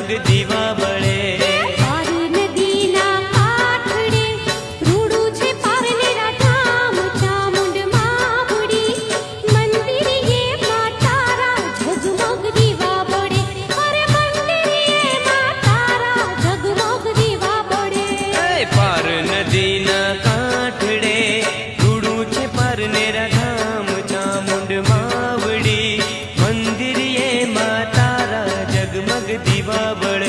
जगमग दीवा बळे पार नदीना काठडे रूडू छे पारने राधाम चामुंड मावडी मंदिर ये मातारा जगमग दीवा बळे अरे मंदिर ये मातारा जगमग दीवा बळे पार नदीना काठडे रूडू छे पारने राधाम चामुंड मावडी मंदिर ये मातारा जगमग दीवा बळे